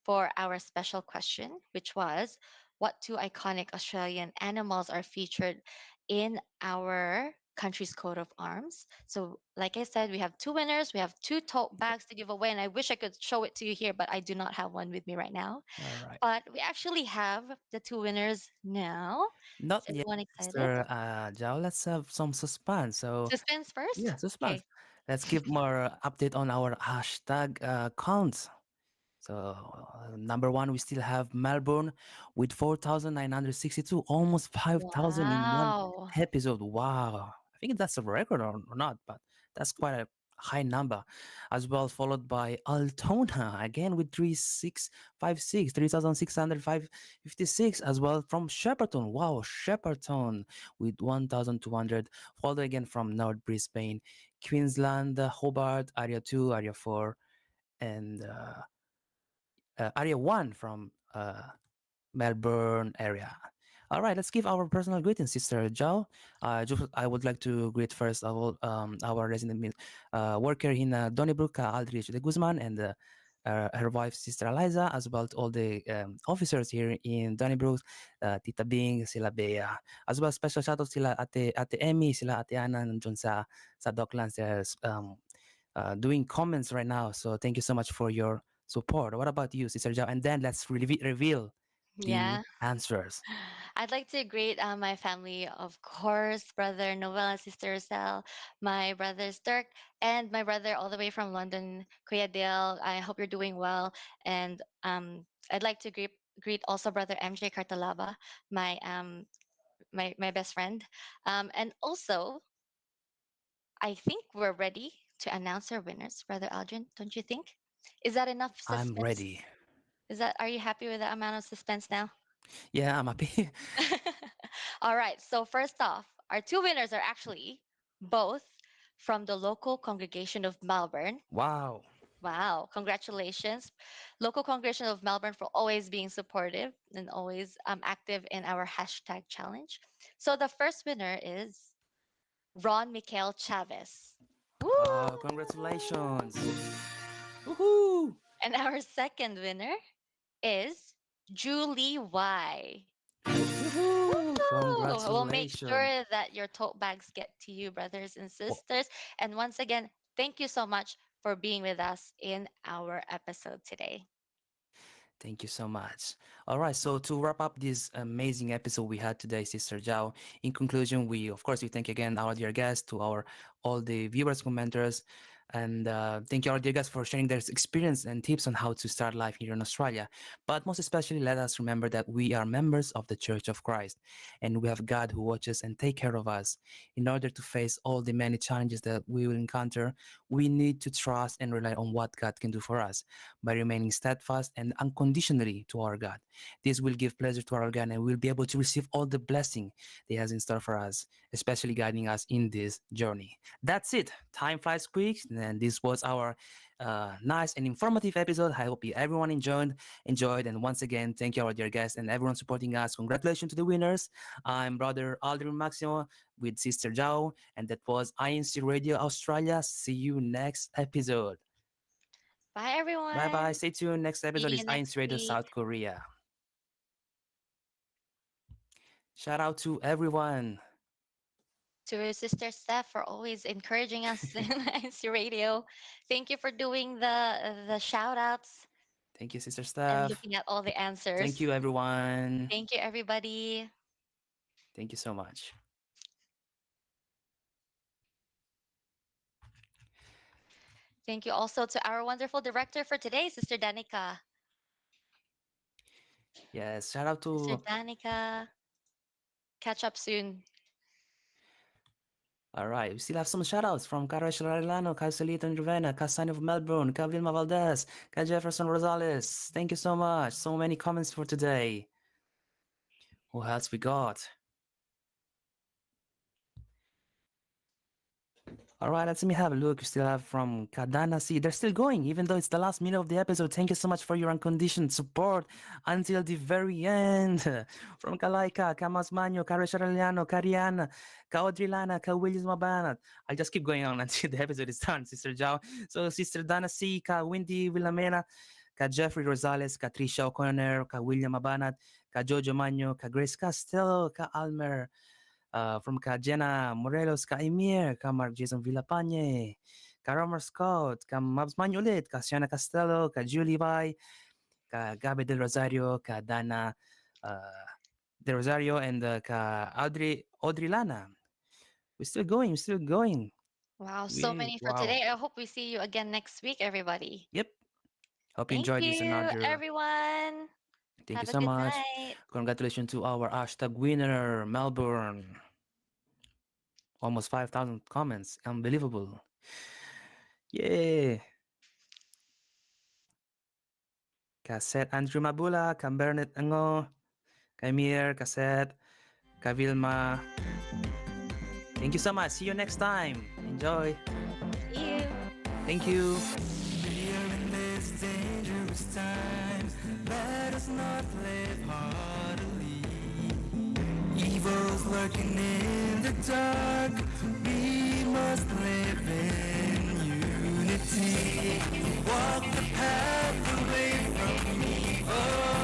for our special question, which was what two iconic Australian animals are featured in our country's coat of arms. So, like I said, we have two winners. We have two tote bags to give away, and I wish I could show it to you here, but I do not have one with me right now. All right. But we actually have the two winners now. Not Is yet, everyone excited? Mr. Zhao. Let's have some suspense. So, Suspense first? yeah, suspense. Okay. Let's give more update on our hashtag counts. So, number one, we still have Melbourne with 4,962, almost 5,000 in one Wow. episode. Wow. I think that's a record or not, but that's quite a high number. As well, followed by Altona, again with 3,656, 3,656, as well from Shepparton. Wow, Shepparton with 1,200, followed again from North Brisbane, Queensland, Hobart, Area 2, Area 4, and area 1 from Melbourne area. All right, let's give our personal greetings, Sister Zhao. I would like to greet first of all our resident worker in Donnybrook, Aldrich de Guzman, and her wife, Sister Eliza, as well to all the officers here in Donnybrook, Tita Bing, sila Bea. As well, special shout out sila Ate Emmy, sila Ate Ana, nandun sa Docklands. They're doing comments right now. So thank you so much for your support. What about you, Sister Zhao? And then let's reveal the Yeah. answers. I'd like to greet my family, of course, brother Noel and sister Sel, my brothers Dirk, and my brother all the way from London, Kuya Dale. I hope you're doing well. And I'd like to greet also brother MJ Cartalaba, my best friend. And also, I think we're ready to announce our winners, brother Aldrin. Don't you think? Is that enough I'm suspense? ready. Are you happy with the amount of suspense now? Yeah, I'm happy. All right. So first off, our two winners are actually both from the local congregation of Melbourne. Wow. Wow, congratulations. Local congregation of Melbourne for always being supportive and always active in our hashtag challenge. So the first winner is Ron Michael Chavez. Woo! Wow, congratulations. Woohoo! And our second winner is Julie Y. Woohoo! Woo! We'll make Congratulations. sure that your tote bags get to you, brothers and sisters. And once again, thank you so much for being with us in our episode today. Thank you so much. All right, so to wrap up this amazing episode we had today, Sister Zhao, in conclusion, of course, we thank again our dear guests, to our all the viewers, commenters, and thank you, our dear guests, for sharing their experience and tips on how to start life here in Australia. But most especially, let us remember that we are members of the Church of Christ, and we have God who watches and take care of us. In order to face all the many challenges that we will encounter, we need to trust and rely on what God can do for us by remaining steadfast and unconditionally to our God. This will give pleasure to our God, and we'll be able to receive all the blessing that He has in store for us, especially guiding us in this journey. That's it. Time flies quick, and this was our nice and informative episode. I hope everyone enjoyed. And once again, thank you, our dear guests, and everyone supporting us. Congratulations to the winners. I'm Brother Aldrin Maximo with Sister Zhao, and that was INC Radio Australia. See you next episode. Bye, everyone. Bye bye. Stay tuned. Next See episode you is next INC Radio week. South Korea. Shout out to everyone. To Sister Steph for always encouraging us in INC Radio. Thank you for doing the shout outs Thank you, Sister and Steph. looking at all the answers. Thank you, everyone. Thank you, everybody. Thank you so much. Thank you also to our wonderful director for today, Sister Danica. Yes, shout out Sister to. Danica. Catch up soon. All right, we still have some shout outs from Karash Larilano, Casalito and Ravenna, Casani of Melbourne, Vilma Valdez, Jefferson Rosales. Thank you so much. So many comments for today. Who else we got? All right, let me have a look. We still have from Kadana C. They're still going, even though it's the last minute of the episode. Thank you so much for your unconditioned support until the very end. From Kalaika, Kamas Manyo, Karesharaliano, Kariana, Kaodrilana, Ka Williams Mabanat. I'll just keep going on until the episode is done, Sister Zhao. So, Sister Dana C, Ka Windy Villamena, Ka Jeffrey Rosales, Ka Trisha O'Connor, Ka William Mabanat, Ka Jojo Manyo, Ka Grace Castello, Ka Almer. From ka Jenna Morelos, ka Emir, ka Mark Jason Villapañe, ka Romer Scott, ka Mabs Man ulit, ka Siana Castello, ka Julie Bai, ka Gabi Del Rosario, ka Dana Del Rosario, and ka Audrey Lana. We're still going. Wow, so many for today. I hope we see you again next week, everybody. Yep. Hope you Thank enjoyed you, this another. everyone. Thank Have you a so good much. night. Congratulations to our hashtag winner, Melbourne. Almost 5,000 comments. Unbelievable. Yeah. Cassette Andrew Mabula, Cam Bernard Ango, Camille, Cassette, Kavilma. Thank you so much. See you next time. Enjoy. See you. Thank you. We are in this dangerous times. Let us not live heartily. Evil's lurking in the dark. We must live in unity. Walk the path away from evil.